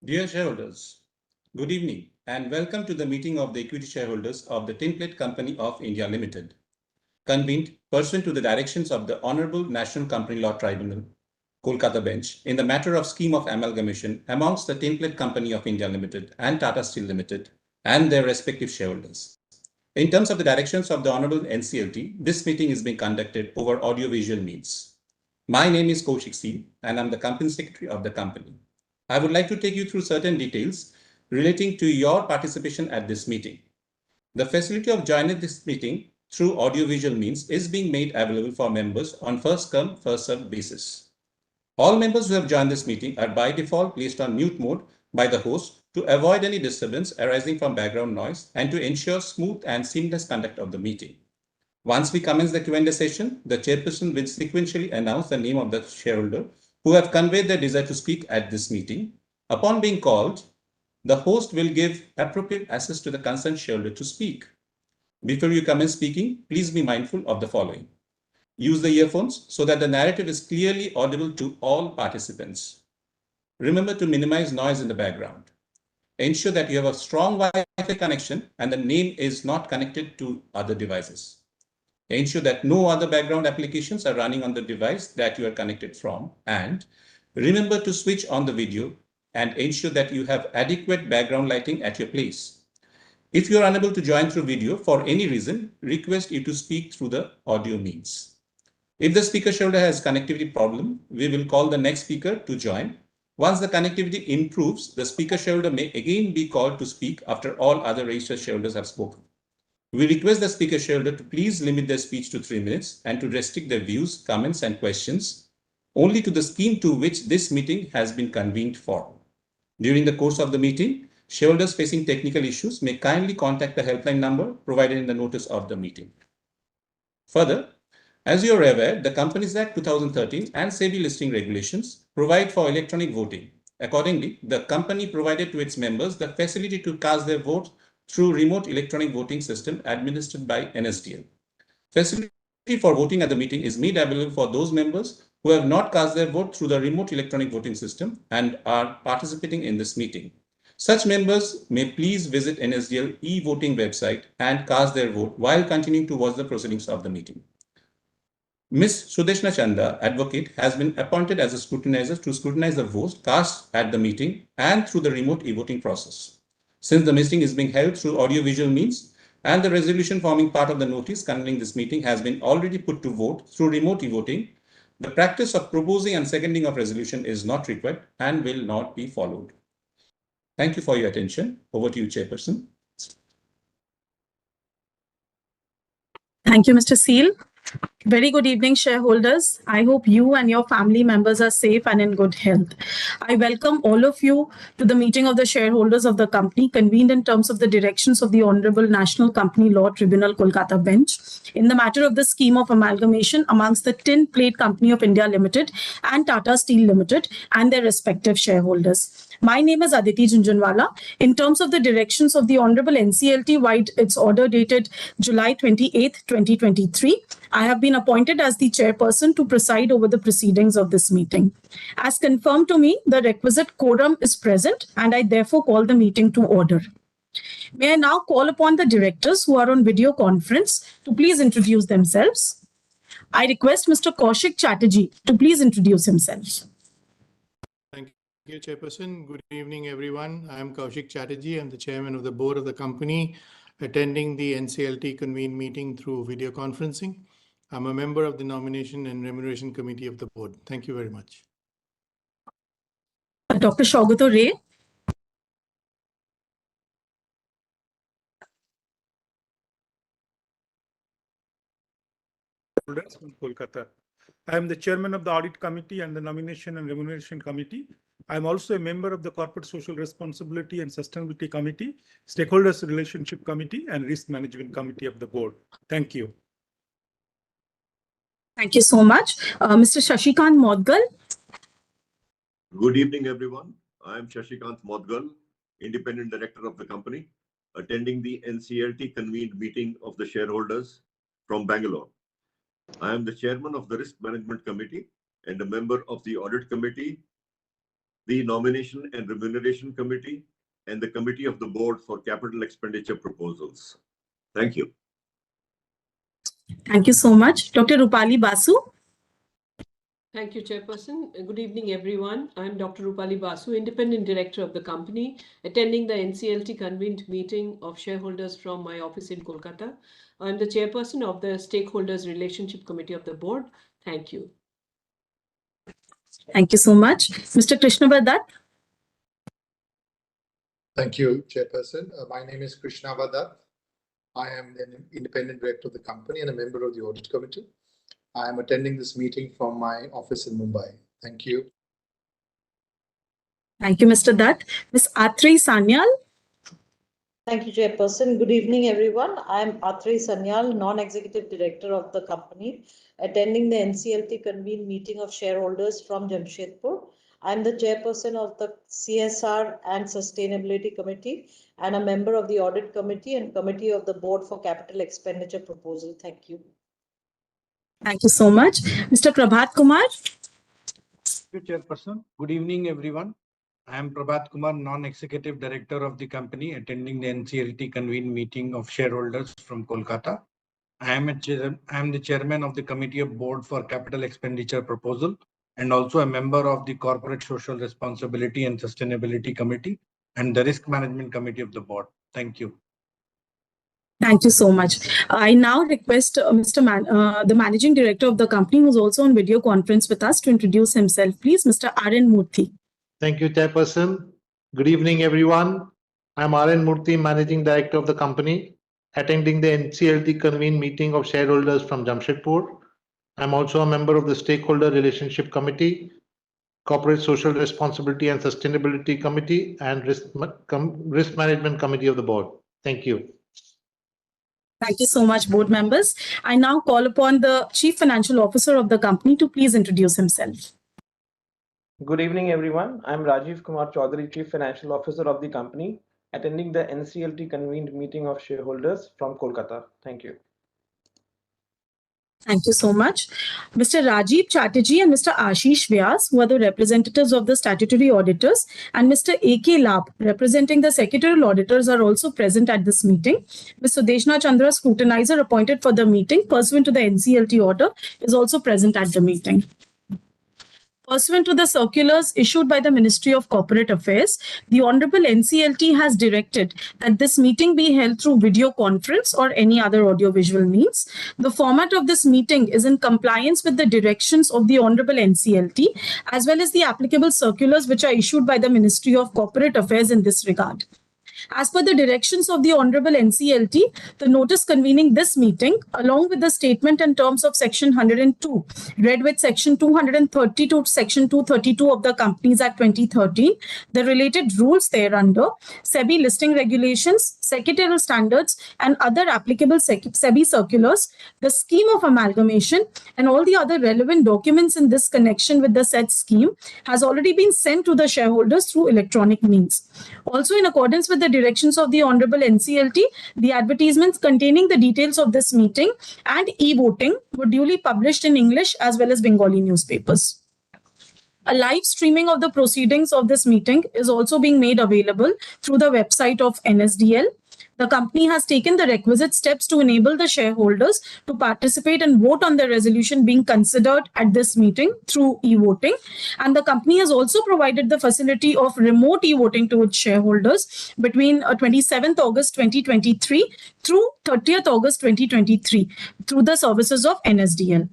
Dear shareholders, good evening and welcome to the meeting of the equity shareholders of the Tinplate Company of India Limited, convened pursuant to the directions of the Honorable National Company Law Tribunal, Kolkata Bench, in the matter of scheme of amalgamation amongst the Tinplate Company of India Limited and Tata Steel Limited and their respective shareholders. In terms of the directions of the Honorable NCLT, this meeting is being conducted over audiovisual means. My name is Kaushik Seal and I'm the Company Secretary of the company. I would like to take you through certain details relating to your participation at this meeting. The facility of joining this meeting through audiovisual means is being made available for members on first-come, first-served basis. All members who have joined this meeting are by default placed on mute mode by the host to avoid any disturbance arising from background noise and to ensure smooth and seamless conduct of the meeting. Once we commence the Q&A session, the chairperson will sequentially announce the name of the shareholder who have conveyed their desire to speak at this meeting. Upon being called, the host will give appropriate access to the concerned shareholder to speak. Before you commence speaking, please be mindful of the following. Use the earphones so that the narrative is clearly audible to all participants. Remember to minimize noise in the background. Ensure that you have a strong Wi-Fi connection and the name is not connected to other devices. Ensure that no other background applications are running on the device that you are connected from, and remember to switch on the video and ensure that you have adequate background lighting at your place. If you are unable to join through video for any reason, request you to speak through the audio means. If the speaker shareholder has connectivity problem, we will call the next speaker to join. Once the connectivity improves, the speaker shareholder may again be called to speak after all other registered shareholders have spoken. We request the speaker shareholder to please limit their speech to 3 minutes and to restrict their views, comments, and questions only to the scheme to which this meeting has been convened for. During the course of the meeting, shareholders facing technical issues may kindly contact the helpline number provided in the notice of the meeting. Further, as you are aware, the Companies Act 2013 and SEBI listing regulations provide for electronic voting. Accordingly, the company provided to its members the facility to cast their vote through remote electronic voting system administered by NSDL. Facility for voting at the meeting is made available for those members who have not cast their vote through the remote electronic voting system and are participating in this meeting. Such members may please visit NSDL e-voting website and cast their vote while continuing to watch the proceedings of the meeting. Ms. Sudeshna Chanda, advocate, has been appointed as a scrutinizer to scrutinize the votes cast at the meeting and through the remote e-voting process. Since the meeting is being held through audiovisual means and the resolution forming part of the notice convening this meeting has been already put to vote through remote e-voting, the practice of proposing and seconding of resolution is not required and will not be followed. Thank you for your attention. Over to you, Chairperson. Thank you, Mr. Seal. Very good evening, shareholders. I hope you and your family members are safe and in good health. I welcome all of you to the meeting of the shareholders of the company convened in terms of the directions of the Honorable National Company Law Tribunal, Kolkata Bench, in the matter of the scheme of amalgamation amongst the Tinplate Company of India Limited and Tata Steel Limited and their respective shareholders. My name is Aditi Junjunwala. In terms of the directions of the Honorable NCLT, vide its order dated July 28, 2023, I have been appointed as the chairperson to preside over the proceedings of this meeting. As confirmed to me, the requisite quorum is present and I therefore call the meeting to order. May I now call upon the directors who are on video conference to please introduce themselves. I request Mr. Kaushik Chatterjee to please introduce himself. Thank Thank you, Chairperson. Good evening, everyone. I am Kaushik Chatterjee. I'm the Chairman of the Board of the company, attending the NCLT convened meeting through video conferencing. I'm a member of the Nomination and Remuneration Committee of the Board. Thank you very much. Dr. Shaugato Ray. From Kolkata. I am the chairman of the Audit Committee and the Nomination and Remuneration Committee. I am also a member of the Corporate Social Responsibility and Sustainability Committee, Stakeholders Relationship Committee, and Risk Management Committee of the Board. Thank you. Thank you so much. Mr. Shashikant Modgal. Good evening, everyone. I am Shashikant Modgal, Independent Director of the company, attending the NCLT convened meeting of the shareholders from Bangalore. I am the chairman of the Risk Management Committee and a member of the Audit Committee, the Nomination and Remuneration Committee, and the Committee of the Board for Capital Expenditure Proposals. Thank you. Thank you so much. Dr. Rupali Basu. Thank you, Chairperson. Good evening, everyone. I'm Dr. Rupali Basu, Independent Director of the company, attending the NCLT convened meeting of shareholders from my office in Kolkata. I'm the Chairperson of the Stakeholders Relationship Committee of the Board. Thank you. Thank you so much. Mr. Krishna Vadat. Thank you, Chairperson. My name is Krishna Vadat. I am an independent director of the company and a member of the Audit Committee. I am attending this meeting from my office in Mumbai. Thank you. Thank you, Mr. Dutt. Ms. Atrey Sanyal. Thank you, Chairperson. Good evening, everyone. I am Atrey Sanyal, Non-Executive Director of the company, attending the NCLT convened meeting of shareholders from Jamshedpur. I am the Chairperson of the CSR and Sustainability Committee and a member of the Audit Committee and Committee of the Board for Capital Expenditure Proposal. Thank you. Thank you so much. Mr. Prabhat Kumar. Thank you, Chairperson. Good evening, everyone. I am Prabhat Kumar, Non-Executive Director of the company, attending the NCLT convened meeting of shareholders from Kolkata. I am the Chairman of the Committee of Board for Capital Expenditure Proposal and also a member of the Corporate Social Responsibility and Sustainability Committee and the Risk Management Committee of the Board. Thank you. Thank you so much. I now request the Managing Director of the company, who's also on video conference with us, to introduce himself. Please, Mr. R.N. Murthy. Thank you, Chairperson. Good evening, everyone. I'm R.N. Murthy, Managing Director of the company, attending the NCLT convened meeting of shareholders from Jamshedpur. I'm also a member of the Stakeholder Relationship Committee, Corporate Social Responsibility and Sustainability Committee, and Risk Management Committee of the Board. Thank you. Thank you so much, board members. I now call upon the Chief Financial Officer of the company to please introduce himself. Good evening, everyone. I'm Rajiv Kumar Chaudhary, Chief Financial Officer of the company, attending the NCLT convened meeting of shareholders from Kolkata. Thank you. Thank you so much. Mr. Rajiv Chatterjee and Mr. Ashish Vyas, who are the representatives of the statutory auditors, and Mr. A.K. Lab, representing the secretarial auditors, are also present at this meeting. Ms. Sudeshna Chandra, scrutinizer appointed for the meeting pursuant to the NCLT order, is also present at the meeting. Pursuant to the circulars issued by the Ministry of Corporate Affairs, the Honorable NCLT has directed that this meeting be held through video conference or any other audiovisual means. The format of this meeting is in compliance with the directions of the Honorable NCLT, as well as the applicable circulars which are issued by the Ministry of Corporate Affairs in this regard. As per the directions of the Honorable NCLT, the notice convening this meeting, along with the statement and terms of Section 102, read with Section 230 to Section 232 of the Companies Act 2013, the related rules thereunder, SEBI listing regulations, secretarial standards, and other applicable SEBI circulars, the scheme of amalgamation, and all the other relevant documents in this connection with the said scheme has already been sent to the shareholders through electronic means. Also, in accordance with the directions of the Honorable NCLT, the advertisements containing the details of this meeting and e-voting were duly published in English as well as Bengali newspapers. A live streaming of the proceedings of this meeting is also being made available through the website of NSDL. The company has taken the requisite steps to enable the shareholders to participate and vote on the resolution being considered at this meeting through e-voting. And the company has also provided the facility of remote e-voting to its shareholders between 27th August 2023 through 30th August 2023 through the services of NSDL.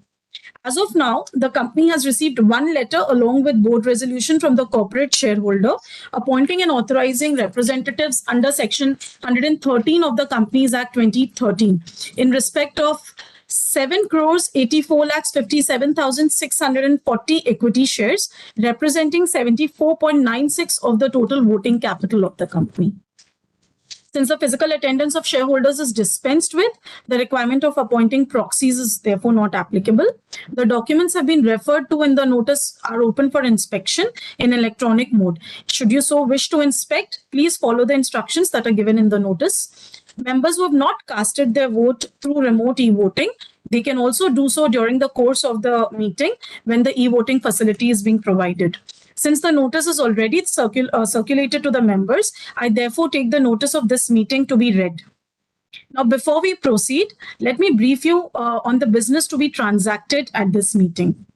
As of now, the company has received one letter along with board resolution from the corporate shareholder appointing and authorizing representatives under Section 113 of the Companies Act 2013 in respect of 7,84,57,640 equity shares, representing 74.96 of the total voting capital of the company. Since the physical attendance of shareholders is dispensed with, the requirement of appointing proxies is therefore not applicable. The documents have been referred to in the notice are open for inspection in electronic mode. Should you so wish to inspect, please follow the instructions that are given in the notice. Members who have not casted their vote through remote e-voting, they can also do so during the course of the meeting when the e-voting facility is being provided. Since the notice is already circulated to the members, I therefore take the notice of this meeting to be read. Now, before we proceed, let me brief you on the business to be transacted at this meeting.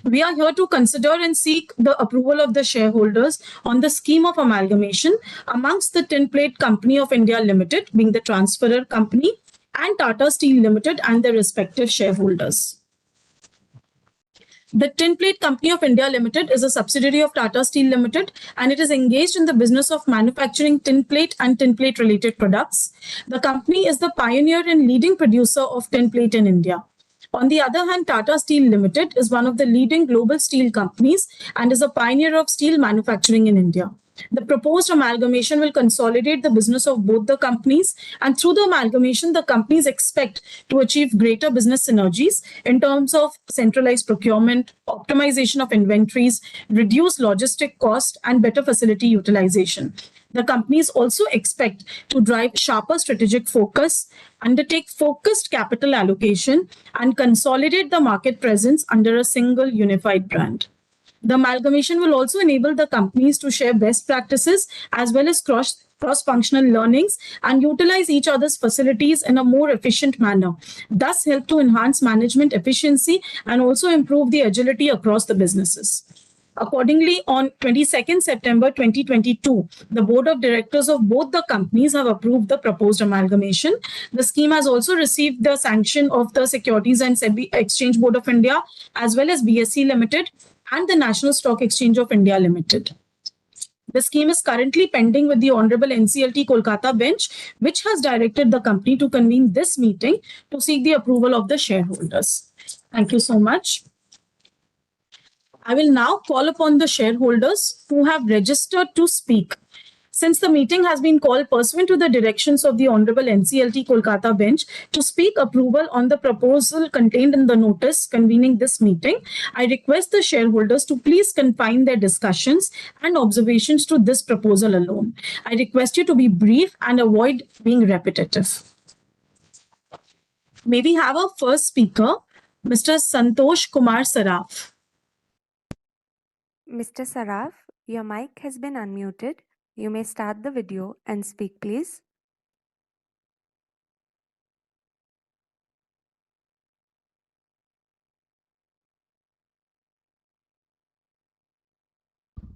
We are here to consider and seek the approval of the shareholders on the scheme of amalgamation amongst the Tinplate Company of India Limited, being the transferor company, and Tata Steel Limited and their respective shareholders. The Tinplate Company of India Limited is a subsidiary of Tata Steel Limited, and it is engaged in the business of manufacturing tinplate and tinplate related products. The company is the pioneer and leading producer of tinplate in India. On the other hand, Tata Steel Limited is one of the leading global steel companies and is a pioneer of steel manufacturing in India. The proposed amalgamation will consolidate the business of both the companies, and through the amalgamation, the companies expect to achieve greater business synergies in terms of centralized procurement, optimization of inventories, reduced logistic cost, and better facility utilization. The companies also expect to drive sharper strategic focus, undertake focused capital allocation, and consolidate the market presence under a single unified brand. The amalgamation will also enable the companies to share best practices as well as cross-functional learnings and utilize each other's facilities in a more efficient manner, thus help to enhance management efficiency and also improve the agility across the businesses. Accordingly, on 22nd September 2022, the board of directors of both the companies have approved the proposed amalgamation. The scheme has also received the sanction of the Securities and Exchange Board of India as well as BSE Limited and the National Stock Exchange of India Limited. The scheme is currently pending with the Honorable NCLT Kolkata bench, which has directed the company to convene this meeting to seek the approval of the shareholders. Thank you so much. I will now call upon the shareholders who have registered to speak. Since the meeting has been called pursuant to the directions of the Honorable NCLT Kolkata bench to speak approval on the proposal contained in the notice convening this meeting, I request the shareholders to please confine their discussions and observations to this proposal alone. I request you to be brief and avoid being repetitive. May we have our first speaker, Mr. Santosh Kumar Saraf. Mr. Saraf, your mic has been unmuted. You may start the video and speak, please.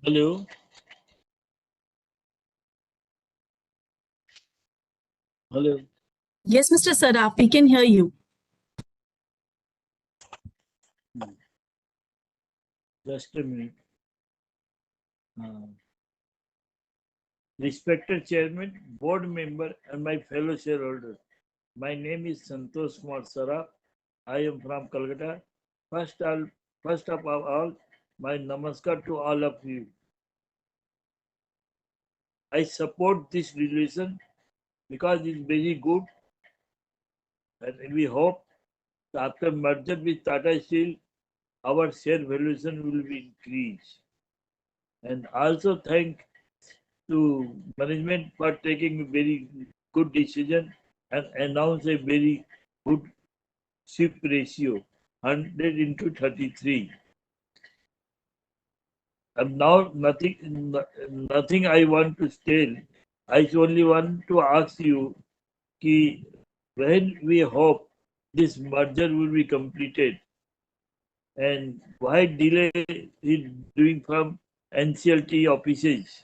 Hello. Hello. Yes, Mr. Saraf, we can hear you. Just a minute. Respected Chairman, Board Member, and my fellow shareholders, my name is Santosh Kumar Saraf. I am from Calcutta. First of all, my namaskar to all of you. I support this resolution because it's very good, and we hope that after merger with Tata Steel, our share valuation will be increased. And also thank to management for taking a very good decision and announce a very good shift ratio, 100:33. And now nothing I want to tell. I only want to ask you when we hope this merger will be completed and why delay in doing from NCLT offices.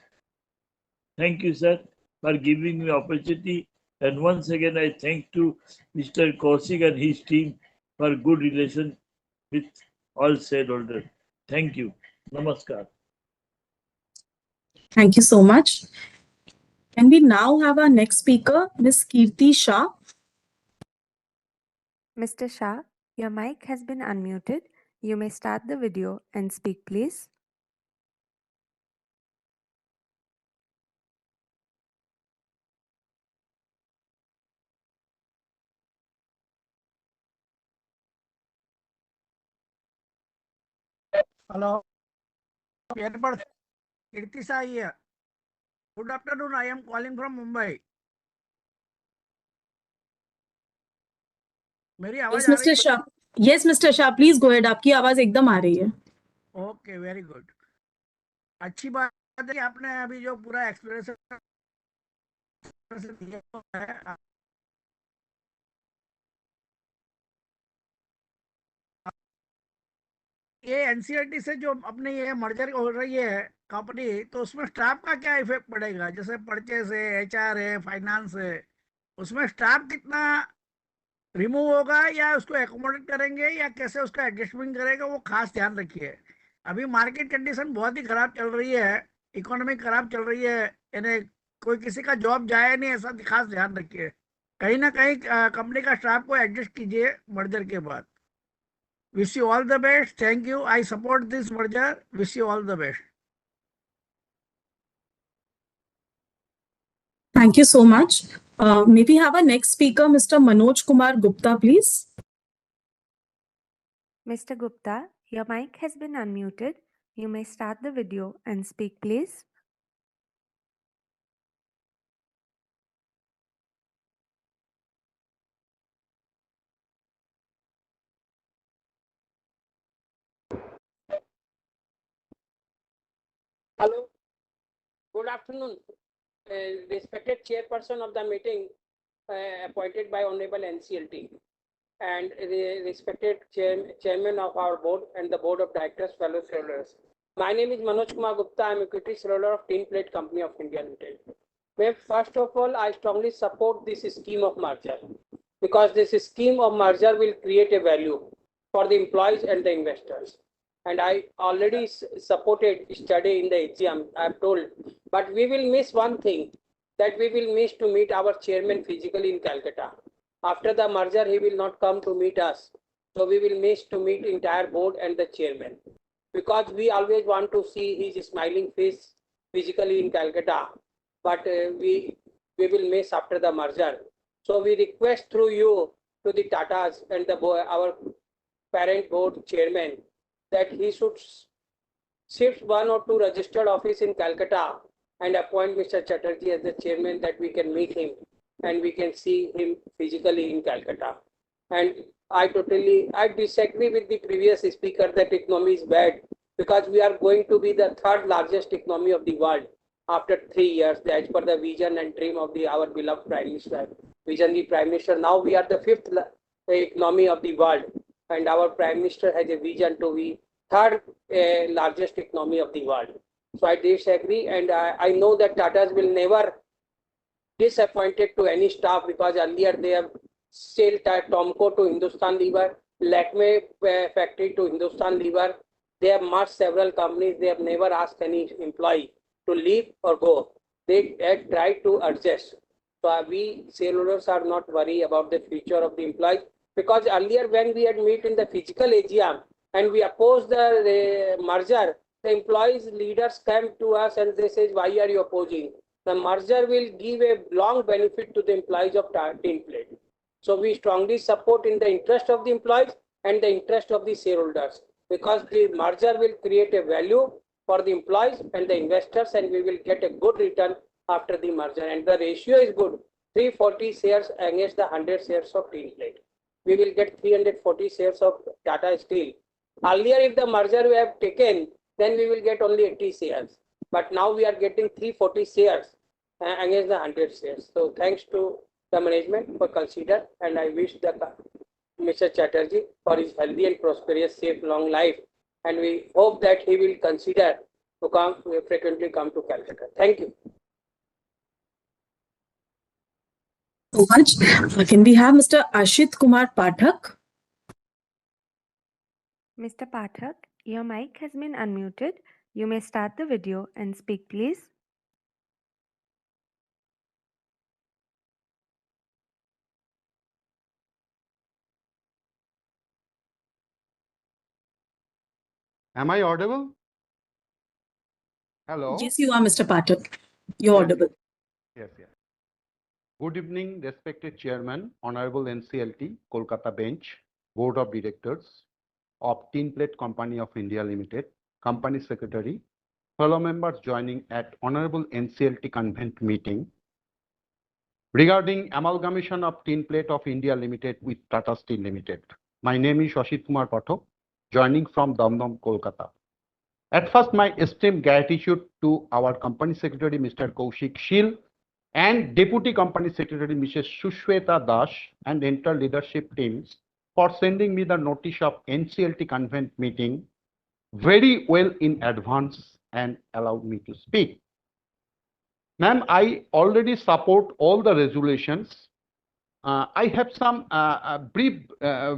Thank you, sir, for giving me opportunity. And once again, I thank to Mr. Kaushik and his team for good relation with all shareholders. Thank you. Namaskar. Thank you so much. Can we now have our next speaker, Ms. Kirti Shah? Mr. Shah, your mic has been unmuted. You may start the video and speak, please. Hello. Kirti Shah here. Good afternoon. I am calling from Mumbai. मेरी आवाज Yes, आ रही Mr. Shah. Yes, Mr. Shah, please go ahead. आपकी आवाज एकदम आ रही है. है? Okay, very good. अच्छी बात है कि आपने अभी जो पूरा एक्सप्लेनेशन दिया है, ये एनसीईआरटी से जो अपने ये मर्जर हो रही है कंपनी, तो उसमें स्टाफ का क्या इफेक्ट पड़ेगा? जैसे परचेस है, एचआर है, फाइनेंस है, उसमें स्टाफ कितना रिमूव होगा या उसको एकोमोडेट करेंगे या कैसे उसका एडजस्टमेंट करेगा, वो खास ध्यान रखिए. अभी मार्केट कंडीशन बहुत ही खराब चल रही है, इकोनॉमी खराब चल रही है, यानी कोई किसी का जॉब जाए नहीं, ऐसा खास ध्यान रखिए. कहीं ना कहीं कंपनी का स्टाफ को एडजस्ट कीजिए मर्जर के बाद. Wish you all the best. Thank you. I support this merger. Wish you all the best. Thank you so much. May we have our next speaker, Mr. Manoj Kumar Gupta, please? Mr. Gupta, your mic has been unmuted. You may start the video and speak, please. Hello. Good afternoon. Respected chairperson of the meeting appointed by Honorable NCLT and the respected chairman of our board and the board of directors, fellow shareholders. My name is Manoj Kumar Gupta. I am equity shareholder of Tinplate Company of India Limited. First of all, I strongly support this scheme of merger because this scheme of merger will create a value for the employees and the investors. And I already supported study in the exam, I have told, but we will miss one thing, that we will miss to meet our chairman physically in Calcutta. After the merger, he will not come to meet us. So we will miss to meet entire board and the chairman, because we always want to see his smiling face physically in Calcutta, but we will miss after the merger. So we request through you to the Tatas and the our parent board chairman that he should shift 1 or 2 registered office in Calcutta and appoint Mr. Chatterjee as the chairman, that we can meet him and we can see him physically in Calcutta. And I disagree with the previous speaker that economy is bad, because we are going to be the 3rd largest economy of the world after 3 years, as per the vision and dream of our beloved Prime Minister, visionary Prime Minister. Now we are the 5th economy of the world, and our Prime Minister has a vision to be 3rd largest economy of the world. So I disagree, and I know that Tatas will never disappointed to any staff, because earlier they have sold Tomco to Hindustan Lever, Lakme factory to Hindustan Lever. They have merged several companies. They have never asked any employee to leave or go. They have tried to adjust. So we shareholders are not worried about the future of the employees, because earlier when we had meet in the physical AGM and we opposed the merger, the employees leaders came to us and they said, why are you opposing? The merger will give a long benefit to the employees of Tinplate. So we strongly support in the interest of the employees and the interest of the shareholders, because the merger will create a value for the employees and the investors, and we will get a good return after the merger. And the ratio is good, 340 shares against the 100 shares of Tinplate. We will get 340 shares of Tata Steel. Earlier, if the merger we have taken, then we will get only 80 shares. But now we are getting 340 shares, against the 100 shares. So thanks to the management for consider, and I wish the Mr. Chatterjee for his healthy and prosperous, safe, long life, and we hope that he will consider to frequently come to Calcutta. Thank you. So much. Can we have Mr. Ashit Kumar Pathak? Mr. Pathak, your mic has been unmuted. You may start the video and speak, please. Am I audible? Hello? Yes, you are, Mr. Pathak. You're Yes, audible. Yes, yes. Good evening, respected Chairman, Honorable NCLT, Kolkata Bench, Board of Directors of Tinplate Company of India Limited, Company Secretary, fellow members joining at Honorable NCLT Convent meeting regarding amalgamation of Tinplate of India Limited with Tata Steel Limited. My name is Ashit Kumar Pathak, joining from Damdam, Kolkata. At first, my esteemed gratitude to our Company Secretary, Mr. Kaushik Shil, and Deputy Company Secretary, Mrs. Sushweta Das, and entire leadership team for sending me the notice of NCLT Convent meeting very well in advance and allowed me to speak. Ma'am, I already support all the resolutions. I have some brief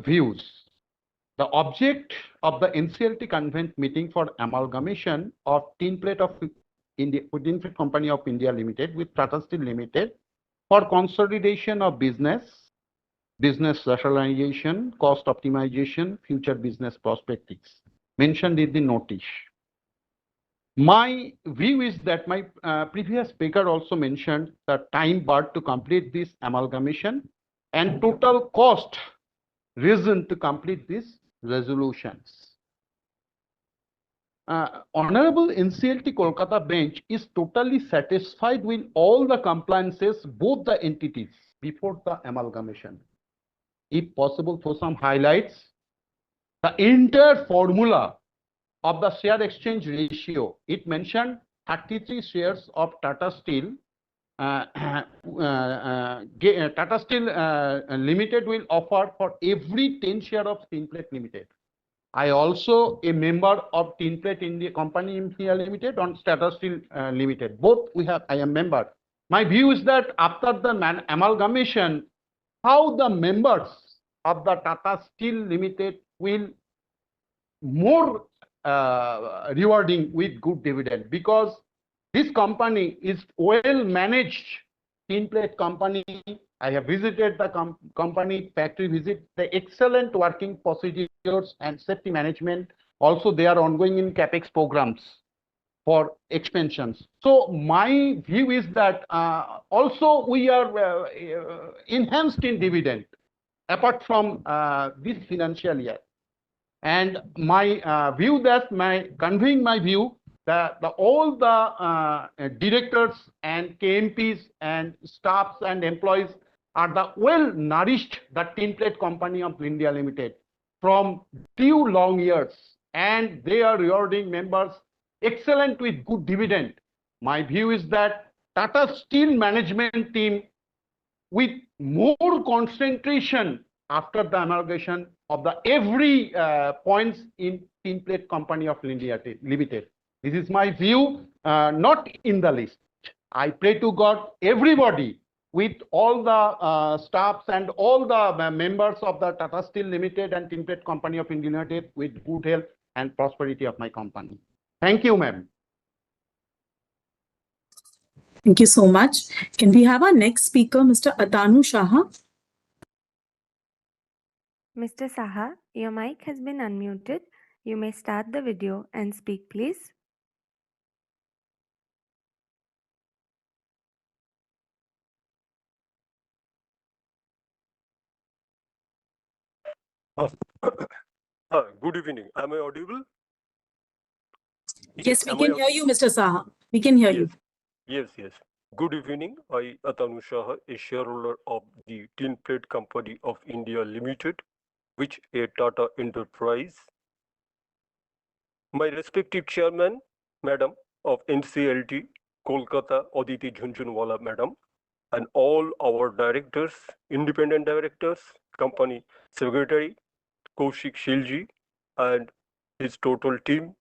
views. The object of the NCLT Convent meeting for amalgamation of Tinplate of India, Tinplate Company of India Limited with Tata Steel Limited for consolidation of business rationalization, cost optimization, future business prospects mentioned in the notice. My view is that my previous speaker also mentioned the time bar to complete this amalgamation and total cost reason to complete these resolutions. Honorable NCLT Kolkata bench is totally satisfied with all the compliances, both the entities before the amalgamation. If possible, for some highlights, the entire formula of the share exchange ratio, it mentioned 33 shares of Tata Steel. Tata Steel Limited will offer for every 10 share of Tinplate Limited. I also a member of Tinplate India Company India Limited on Tata Steel Limited. Both I am member. My view is that after the amalgamation, how the members of the Tata Steel Limited will more rewarding with good dividend, because this company is well managed. Tinplate company, I have visited the company factory visit, the excellent working procedures and safety management. Also, they are ongoing in capex programs for expansions. So my view is that also we are enhanced in dividend apart from this financial year. And my view that conveying my view that all the directors and KMPs and staffs and employees are the well nourished the Tinplate Company of India Limited from few long years, and they are rewarding members excellent with good dividend. My view is that Tata Steel management team with more concentration after the amalgamation of the every points in Tinplate Company of India Limited. This is my view, not in the list. I pray to God, everybody, with all the staffs and all the members of the Tata Steel Limited and Tinplate Company of India Limited with good health and prosperity of my company. Thank you, ma'am. Thank you so much. Can we have our next speaker, Mr. Atanu Shaha? Mr. Saha, your mic has been unmuted. You may start the video and speak, please. Good evening. Am I audible? Yes, we can hear you, Mr. Saha. We can hear you. Yes. Good evening. I, Atanu Shah, a shareholder of the Tinplate Company of India Limited, which a Tata enterprise. My respective chairman, madam of NCLT, Kolkata, Aditi Jhunjhunwala Madam, and all our directors, independent directors, company secretary, Kaushik Shilji, and his total team,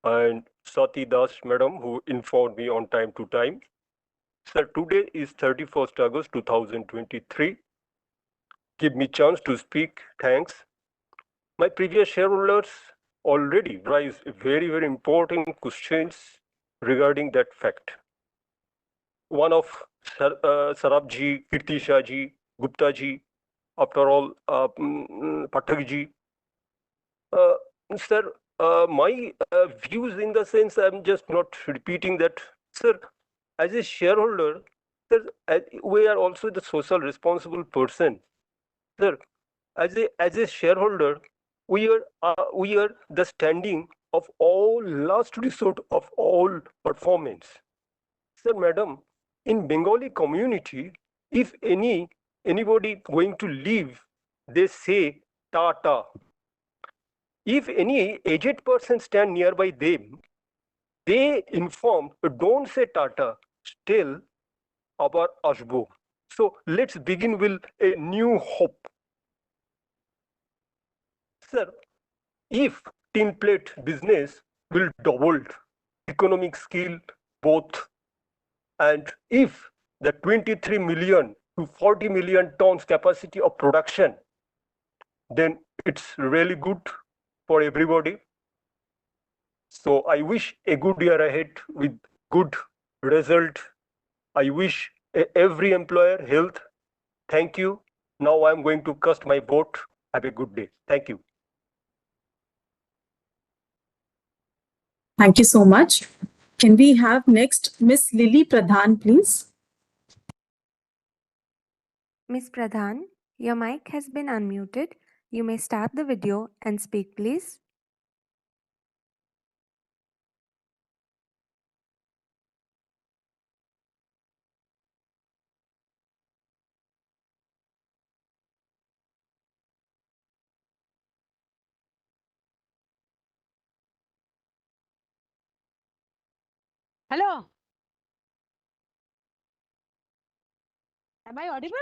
and Sati Das Madam, who informed me on time to time. Sir, today is 31st August 2023. Give me chance to speak. Thanks. My previous shareholders already raised very, very important questions regarding that fact. One of Sarabji, Kirti Shahji, Gupta ji, after all, Pathak ji. Sir, my views in the sense, I'm just not repeating that. Sir, as a shareholder, sir, we are also the social responsible person. Sir, as a shareholder, we are the standing of all last resort of all performance. Sir, madam, in Bengali community, if anybody going to leave, they say Tata. If any aged person stand nearby them, they inform, don't say Tata, still abar ashbo. So let's begin with a new hope. Sir, if Tinplate business will double economic scale both, and if the 23 million to 40 million tons capacity of production, then it's really good for everybody. So I wish a good year ahead with good result. I wish every employer health. Thank you. Now I'm going to cast my vote. Have a good day. Thank you. Thank you so much. Can we have next Miss Lily Pradhan, please? Ms. Pradhan, your mic has been unmuted. You may start the video and speak, please. Hello. Am I audible?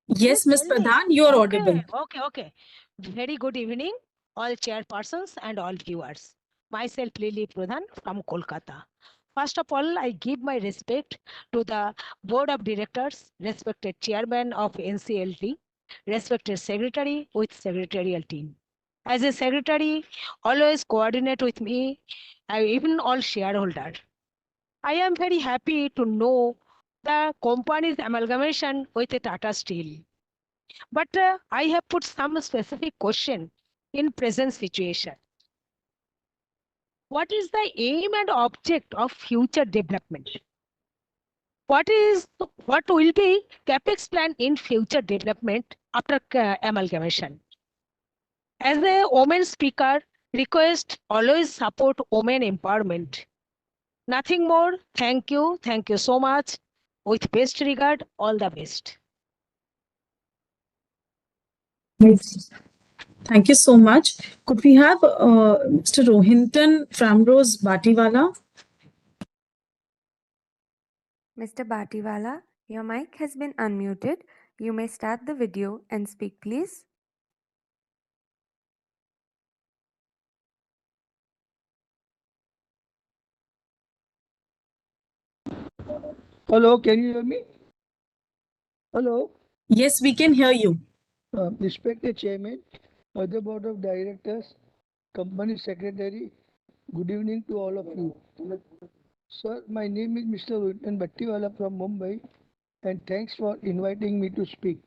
Yes, Miss Tell me. Pradhan, you're audible. Okay. Very good evening, all chairpersons and all viewers. Myself, Lily Pradhan from Kolkata. First of all, I give my respect to the board of directors, respected chairman of NCLT, respected secretary with secretarial team. As a secretary, always coordinate with me, even all shareholders. I am very happy to know the company's amalgamation with the Tata Steel. But I have put some specific question in present situation. What is the aim and object of future development? What will be capex plan in future development after amalgamation? As a woman speaker, request always support women empowerment. Nothing more. Thank you so much. With best regard, all the best. Thank you so much. Could we have Mr. Rohinton Framrose Batiwala? Mr. Batiwala, your mic has been unmuted. You may start the video and speak, please. Hello, can you hear me? Hello. Yes, we can hear you. Respected Chairman, other Board of Directors, Company Secretary, good evening to all of you. Sir, my name is Mr. Rohinton Bhattiwala from Mumbai, and thanks for inviting me to speak.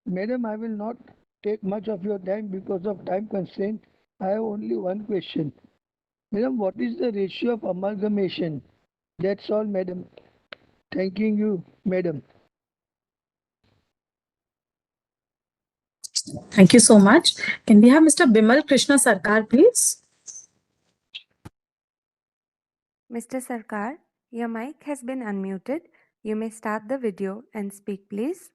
Madam, I will not take much of your time because of time constraint. I have only one question. Madam, what is the ratio of amalgamation? That's all, Madam. Thanking you, Madam. Thank you so much. Can we have Mr. Bimal Krishna Sarkar, please? Mr. Sarkar, your mic has been unmuted. You may start the video and speak, please.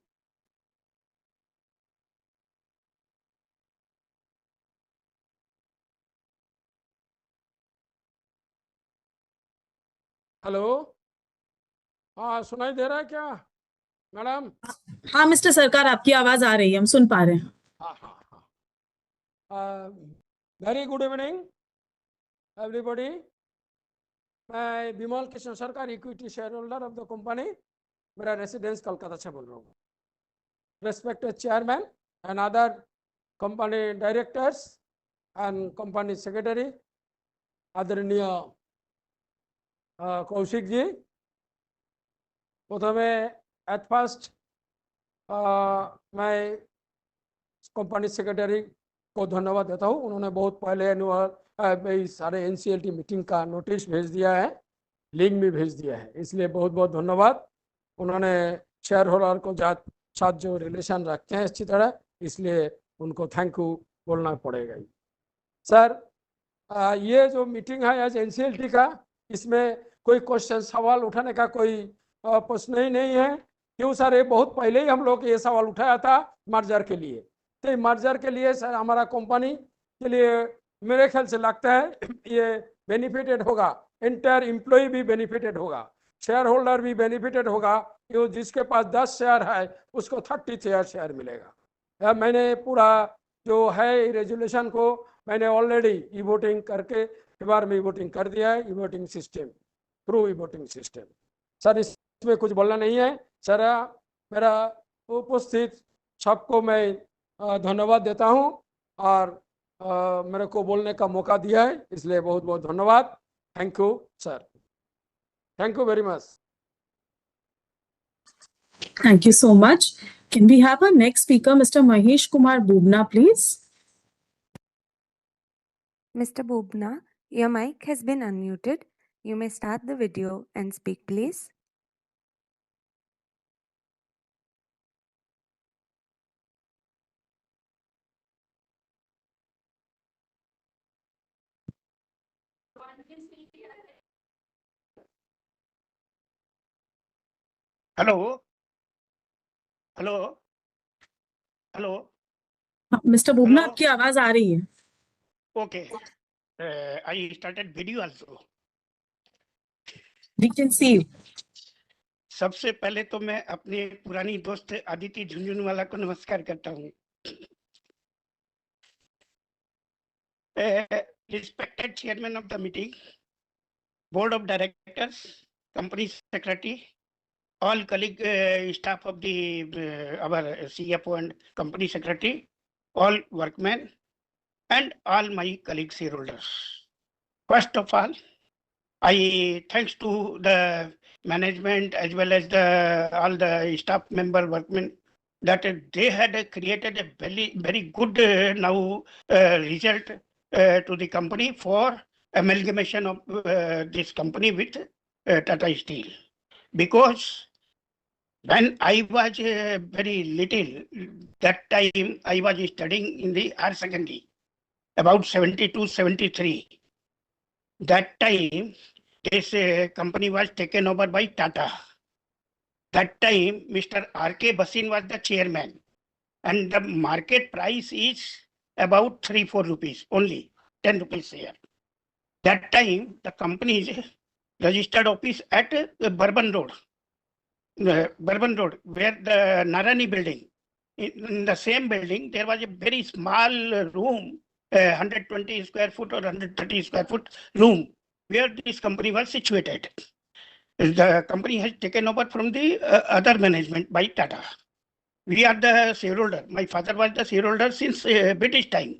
Hello. हाँ सुनाई दे रहा है क्या madam? हाँ mister सरकार, आपकी आवाज आ रही है, हम सुन पा रहे हैं। Very good evening everybody. मैं विमल कृष्ण सरकार, equity share holder of the company, मेरा रेसिडेंस कोलकाता से बोल रहा हूँ। Respected chairman and other company directors and company secretary आदरणीय कौशिक जी, प्रथमे एट फर्स्ट मैं कंपनी सेक्रेटरी को धन्यवाद देता हूँ। उन्होंने बहुत पहले एनुअल सारे NCLT मीटिंग का नोटिस भेज दिया है, लिंक भी भेज दिया है, इसलिए बहुत बहुत धन्यवाद। उन्होंने शेयर होल्डर को साथ जो रिलेशन रखते हैं अच्छी तरह, इसलिए उनको थैंक यू बोलना पड़ेगा। सर ये जो मीटिंग है आज NCLT का, इसमें कोई क्वेश्चन सवाल उठाने का कोई प्रश्न ही नहीं है। क्यों सर? ये बहुत पहले ही हम लोग ये सवाल उठाया था मर्जर के लिए। तो मर्जर के लिए सर हमारा कंपनी के लिए मेरे ख्याल से लगता है ये बेनिफिटेड होगा, इंटायर एम्प्लॉय भी बेनिफिटेड होगा, शेयर होल्डर भी बेनिफिटेड होगा। क्यों? जिसके पास 10 शेयर है उसको 30 शेयर मिलेगा। मैंने पूरा जो है रेजुलेशन को मैंने ऑलरेडी ई वोटिंग करके बार में वोटिंग कर दिया है, e voting system, through e voting system. Sir इसमें कुछ बोलना नहीं है सर। मेरा उपस्थित सबको मैं धन्यवाद देता हूं और मेरे को बोलने का मौका दिया है, इसलिए बहुत बहुत धन्यवाद। Thank you sir, thank you very much. Thank you so much. Can we have our next speaker, Mr. Mahesh Kumar Bubna, please? Mr. Bubna, your mic has been unmuted. You may start the video and speak, please. Hello hello hello mister Bubna, आपकी आवाज आ रही है। Okay, I started video also. We can see you. सबसे पहले तो मैं अपने पुरानी दोस्त आदिति झुंझुनवाला को नमस्कार करता हूँ। Respected chairman of the meeting, board of directors, company secretary, all colleague staff of the our CFO and company secretary, all workmen, and all my colleague shareholders. First of all, thanks to the management as well as all the staff member workmen that they had created a very good now result to the company for amalgamation of this company with Tata Steel. Because when I was very little, that time I was studying in the higher secondary, about 72, 73. That time, this company was taken over by Tata. That time, Mr. R.K. Basin was the chairman, and the market price is about 3-4 rupees only, 10 rupees here. That time, the company's registered office at Bourbon Road, where the Narani building. In the same building, there was a very small room, 120 square foot or 130 square foot room, where this company was situated. The company has taken over from the other management by Tata. We are the shareholder. My father was the shareholder since British time.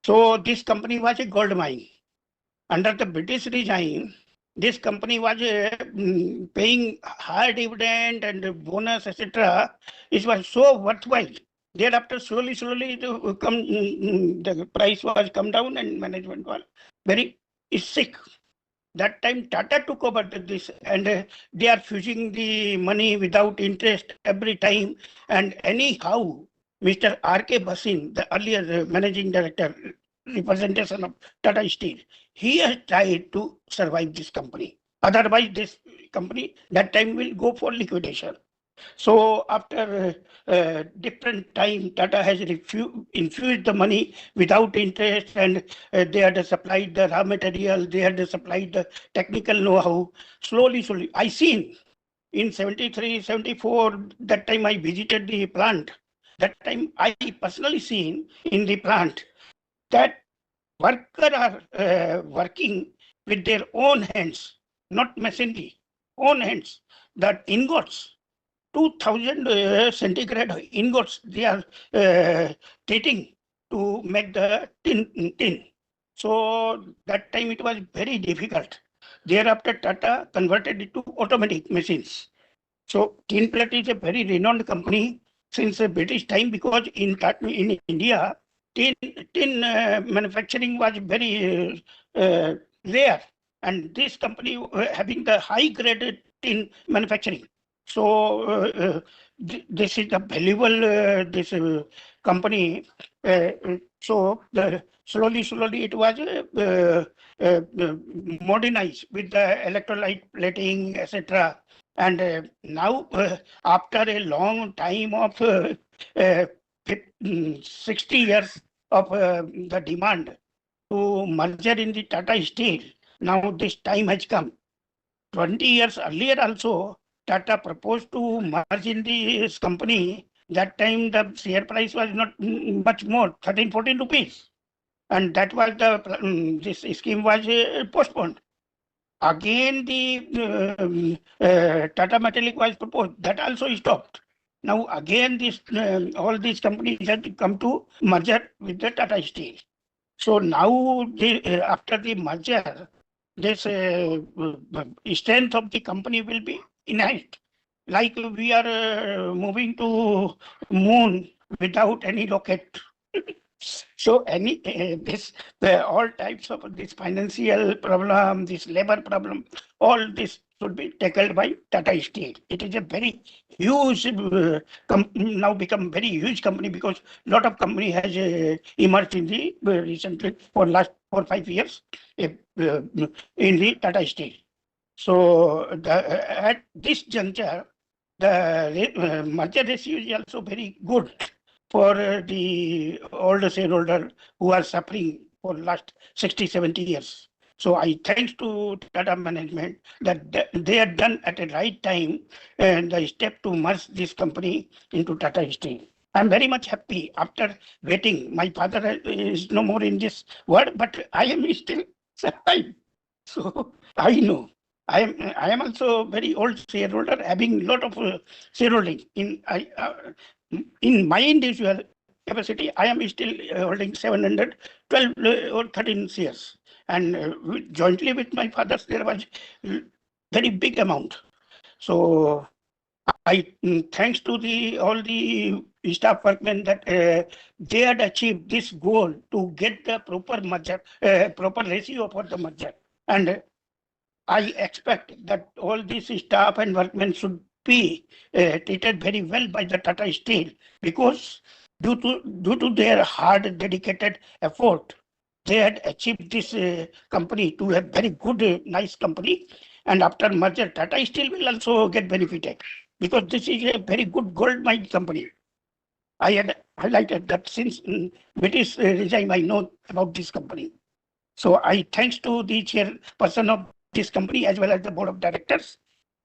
So this company was a gold mine. Under the British regime, this company was paying high dividend and bonus, etc. It was so worthwhile. Thereafter, slowly, the price was come down and management was very sick. That time, Tata took over this, and they are fusing the money without interest every time. And anyhow, Mr. R.K. Basin, the earlier managing director, representation of Tata Steel, he has tried to survive this company. Otherwise, this company that time will go for liquidation. So after different time, Tata has infused the money without interest, and they had supplied the raw material, they had supplied the technical know-how. Slowly, I seen in 73, 74, that time I visited the plant. That time I personally seen in the plant that workers are working with their own hands, not machinery, own hands. That ingots, 2000 centigrade ingots, they are treating to make the tin. So that time it was very difficult. Thereafter, Tata converted it to automatic machines. So Tinplate is a very renowned company since the British time, because in India, tin manufacturing was very rare, and this company having the high graded tin manufacturing. So this is the valuable this company. So slowly it was modernized with the electrolyte plating, etc. And now, after a long time of 60 years of the demand to merger in the Tata Steel, now this time has come. 20 years earlier also, Tata proposed to merge in this company. That time the share price was not much more, 13, 14 rupees. And that was the, this scheme was postponed. Again, the Tata Metallic was proposed. That also stopped. Now again, this all these companies have come to merger with the Tata Steel. So now, after the merger, this strength of the company will be enhanced. Like we are moving to moon without any rocket. So all types of this financial problem, this labor problem, all this should be tackled by Tata Steel. It is a very huge, now become very huge company, because lot of company has emerged in the recently for last 4 or 5 years in the Tata Steel. So at this juncture, the merger ratio is also very good for the older shareholder who are suffering for last 60, 70 years. So I thanks to Tata management that they are done at the right time, and the step to merge this company into Tata Steel. I'm very much happy after waiting. My father is no more in this world, but I am still alive. So I know. I am also very old shareholder, having lot of shareholding in my individual capacity. I am still holding 712 or 13 shares, and jointly with my father there was very big amount. So I thanks to all the staff workmen that they had achieved this goal to get the proper merger, proper ratio for the merger. And I expect that all these staff and workmen should be treated very well by the Tata Steel, because due to their hard, dedicated effort, they had achieved this company to a very good, nice company. And after merger, Tata Steel will also get benefited, because this is a very good gold mine company. I had highlighted that since British regime, I know about this company. So I thanks to the chairperson of this company, as well as the board of directors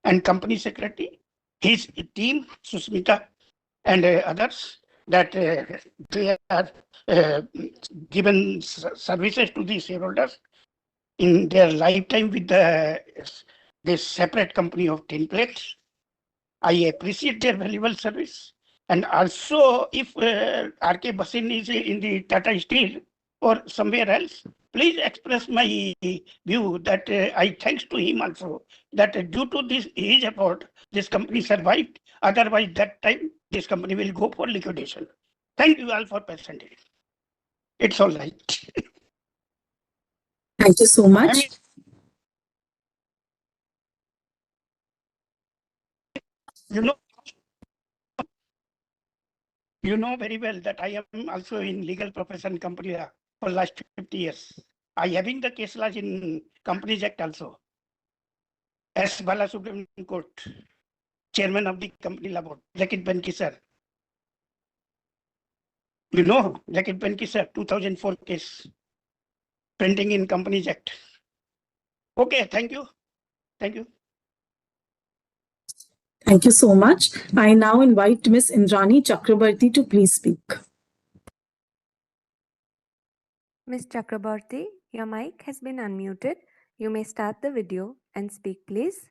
and company secretary, his team, Susmita, and others, that they are given services to the shareholders in their lifetime with this separate company of Tinplate. I appreciate their valuable service. And also, if R.K. Basin is in the Tata Steel or somewhere else, please express my view that I thanks to him also, that due to his effort, this company survived. Otherwise, that time, this company will go for liquidation. Thank you all for presenting. It's all right. Thank you so much. You know very well that I am also in legal profession company for last 50 years. I having the case laws in Companies Act also. S. Balasubramanian Court, chairman of the company law board, Lekit Benki sir. You know, Lekit Benki sir, 2004 case pending in Companies Act. Okay, thank you. Thank you. Thank you so much. I now invite Ms. Indrani Chakrabarti to please speak. Ms. Chakraborty, your mic has been unmuted. You may start the video and speak, please.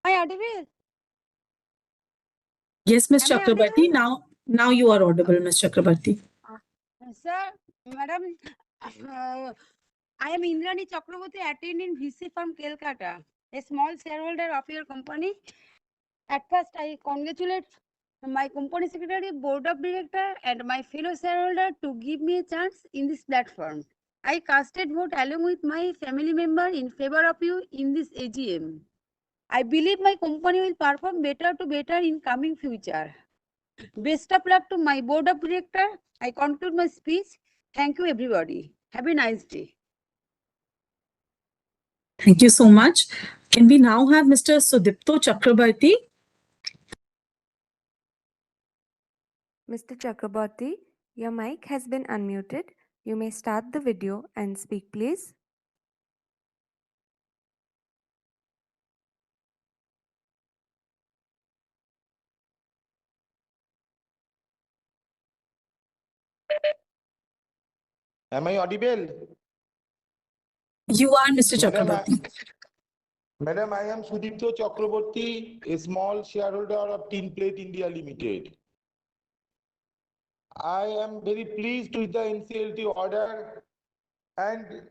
Am I audible? Yes, Ms. Am I audible? Chakrabarti. Now you are audible, Ms. Chakrabarti. Sir, madam, I am Indrani Chakraborty, attending VC from Kolkata, a small shareholder of your company. At first, I congratulate my company secretary, board of director, and my fellow shareholder to give me a chance in this platform. I casted vote along with my family member in favor of you in this AGM. I believe my company will perform better to better in coming future. Best of luck to my board of director. I conclude my speech. Thank you, everybody. Have a nice day. Thank you so much. Can we now have Mr. Sudipto Chakrabarti? Mr. Chakraborty, your mic has been unmuted. You may start the video and speak, please. Am I audible? You are Mr. Chakrabarty. Madam, I am Sudipto Chakraborty, a small shareholder of Tinplate India Limited. I am very pleased with the NCLT order and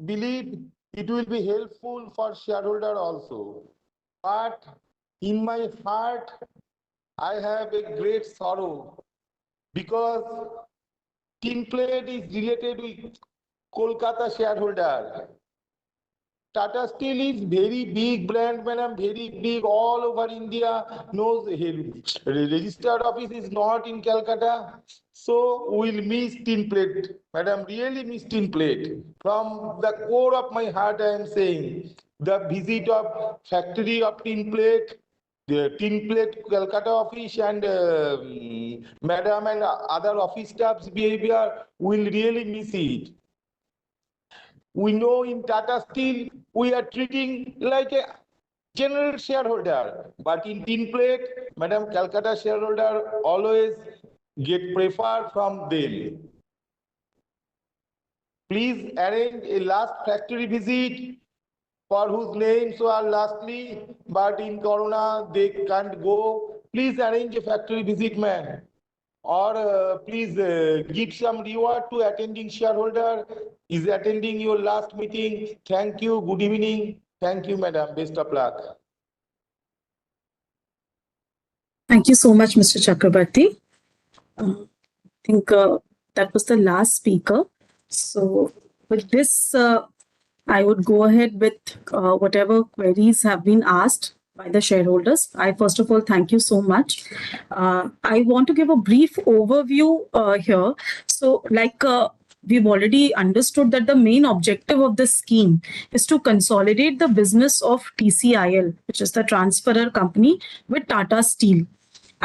believe it will be helpful for shareholder also. But in my heart, I have a great sorrow because Tinplate is related with Kolkata shareholder. Tata Steel is very big brand, madam, very big all over India. Knows registered office is not in Calcutta. So we'll miss Tinplate. Madam, really miss Tinplate. From the core of my heart, I am saying the visit of factory of Tinplate, the Tinplate Calcutta office and madam and other office staff's behavior, will really miss it. We know in Tata Steel, we are treating like a general shareholder, but in Tinplate, Madam Calcutta shareholder always get preferred from them. Please arrange a last factory visit for whose names are lastly, but in Corona they can't go. Please arrange a factory visit, man. Or please give some reward to attending shareholder is attending your last meeting. Thank you. Good evening. Thank you, madam. Best of luck. Thank you so much, Mr. Chakrabarty. I think that was the last speaker. So with this, I would go ahead with whatever queries have been asked by the shareholders. I first of all thank you so much. I want to give a brief overview here. So like we've already understood that the main objective of this scheme is to consolidate the business of TCIL, which is the transferor company, with Tata Steel.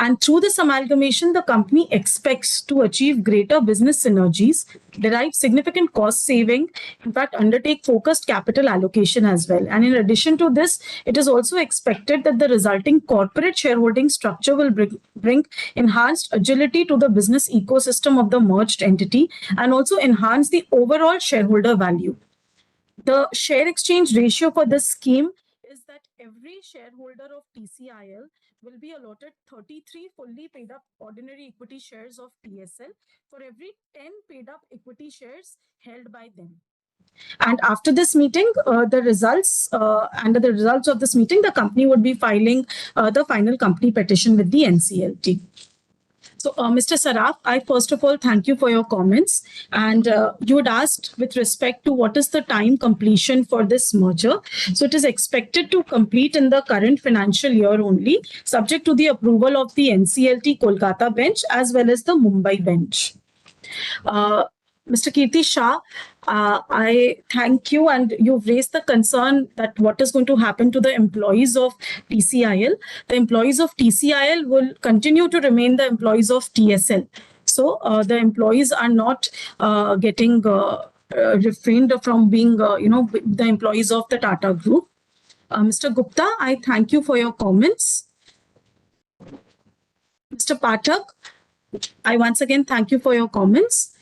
And through this amalgamation, the company expects to achieve greater business synergies, derive significant cost saving, in fact, undertake focused capital allocation as well. And in addition to this, it is also expected that the resulting corporate shareholding structure will bring enhanced agility to the business ecosystem of the merged entity and also enhance the overall shareholder value. The share exchange ratio for this scheme is that every shareholder of TCIL will be allotted 33 fully paid up ordinary equity shares of TSL for every 10 paid up equity shares held by them. And after this meeting, under the results of this meeting, the company would be filing the final company petition with the NCLT. So, Mr. Saraf, I first of all thank you for your comments. And you had asked with respect to what is the time completion for this merger. So, it is expected to complete in the current financial year only, subject to the approval of the NCLT Kolkata bench as well as the Mumbai bench. Mr. Kirti Shah, I thank you, and you've raised the concern that what is going to happen to the employees of TCIL. The employees of TCIL will continue to remain the employees of TSL. So the employees are not getting refrained from being, the employees of the Tata Group. Mr. Gupta, I thank you for your comments. Mr. Pathak, I once again thank you for your comments.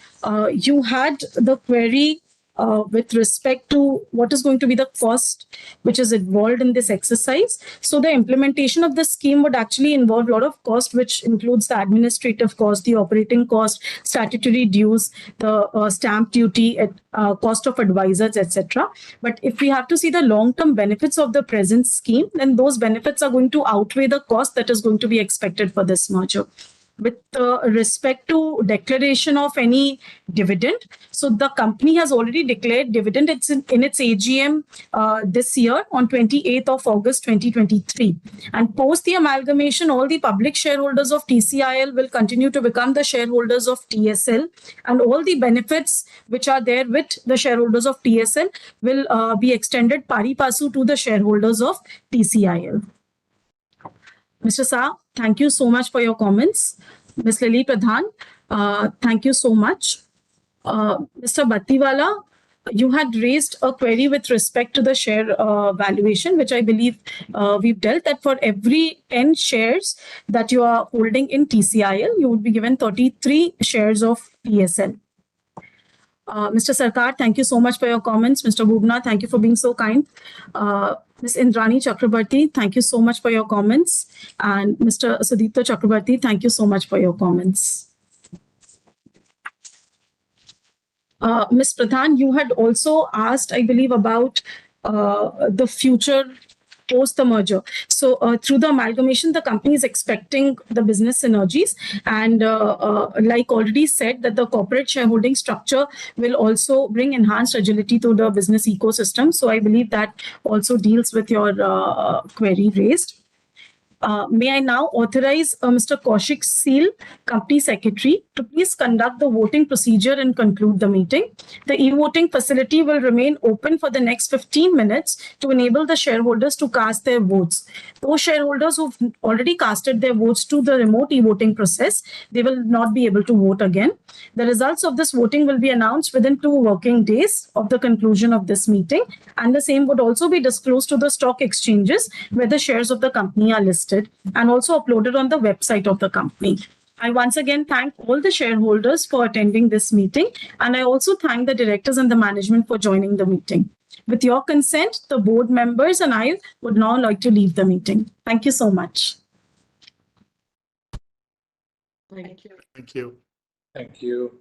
You had the query with respect to what is going to be the cost which is involved in this exercise. So the implementation of the scheme would actually involve a lot of cost, which includes the administrative cost, the operating cost, statutory dues, the stamp duty, cost of advisors, etc. But if we have to see the long-term benefits of the present scheme, then those benefits are going to outweigh the cost that is going to be expected for this merger. With respect to declaration of any dividend, so the company has already declared dividend. It's in its AGM this year on 28th of August 2023. And post the amalgamation, all the public shareholders of TCIL will continue to become the shareholders of TSL, and all the benefits which are there with the shareholders of TSL will be extended pari passu to the shareholders of TCIL. Mr. Shah, thank you so much for your comments. Ms. Lily Pradhan, thank you so much. Mr. Battiwala, you had raised a query with respect to the share valuation, which I believe we've dealt that for every 10 shares that you are holding in TCIL, you would be given 33 shares of TSL. Mr. Sarkar, thank you so much for your comments. Mr. Bhubna, thank you for being so kind. Ms. Indrani Chakrabarti, thank you so much for your comments. And Mr. Sudipta Chakrabarti, thank you so much for your comments. Ms. Pradhan, you had also asked, I believe, about the future post the merger. So through the amalgamation, the company is expecting the business synergies. And like already said, that the corporate shareholding structure will also bring enhanced agility to the business ecosystem. So I believe that also deals with your query raised. May I now authorize Mr. Kaushik Seal, Company Secretary, to please conduct the voting procedure and conclude the meeting. The e-voting facility will remain open for the next 15 minutes to enable the shareholders to cast their votes. Those shareholders who've already casted their votes to the remote e-voting process, they will not be able to vote again. The results of this voting will be announced within 2 working days of the conclusion of this meeting, and the same would also be disclosed to the stock exchanges where the shares of the company are listed and also uploaded on the website of the company. I once again thank all the shareholders for attending this meeting, and I also thank the directors and the management for joining the meeting. With your consent, the board members and I would now like to leave the meeting. Thank you so much. Thank you. Thank you. Thank you.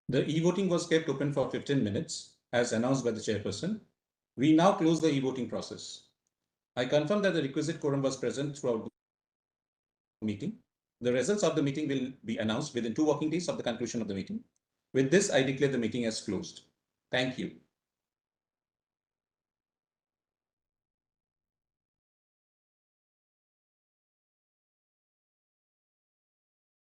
The e-voting was kept open for 15 minutes, as announced by the chairperson. We now close the e-voting process. I confirm that the requisite quorum was present throughout the meeting. The results of the meeting will be announced within 2 working days of the conclusion of the meeting. With this, I declare the meeting as closed. Thank you.